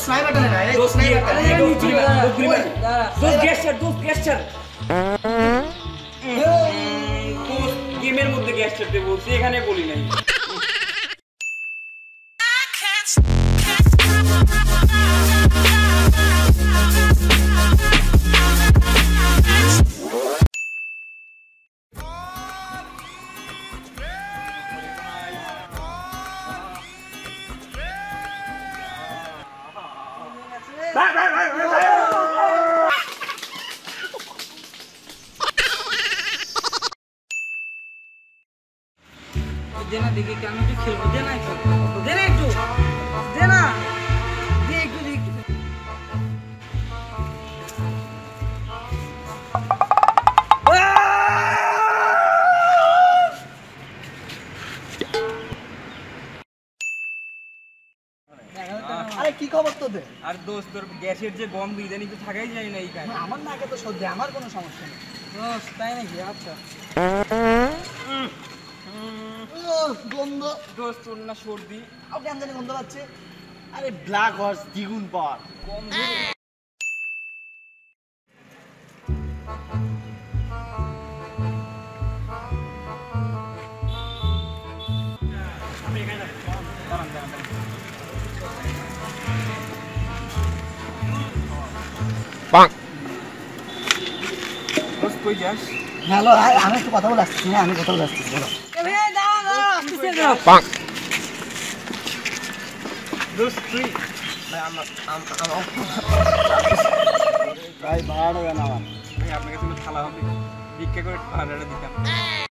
স্নাইপারটা না রে স্নাইপারটা দোস্ত গেস্টার গেমের মধ্যে গেস্টার তে বলছি এখানে বলি নাই দেনা দেখি কেন তুই খেলবো দেনা একটু দেনা আরে কি খবর তোদের আর দোস্ত তোর গ্যাসের যে গন্ধ ইদানি তো থাকাই যায় না এইখানে আমার নাকে তো সর্দি আমার কোনো সমস্যা নেই দোস্ত তাই নাকি আচ্ছা গন্ধ দোস্ত তোর না সর্দি আর কেন জানি গন্ধ পাচ্ছে আরে ব্ল্যাক হর্স দ্বিগুণ পাওয়ার গন্ধ দোস্ত কই যাস হ্যালো আমি একটু কথা বলে আসছি হ্যাঁ আমি কথা বলে আসছি বলো দোস্ত তুই ভাই ভাড়া হবে না আমার ভাই আপনার কাছে থালা হবে ভিক্ষা করে ঠান্ডাটা দিতাম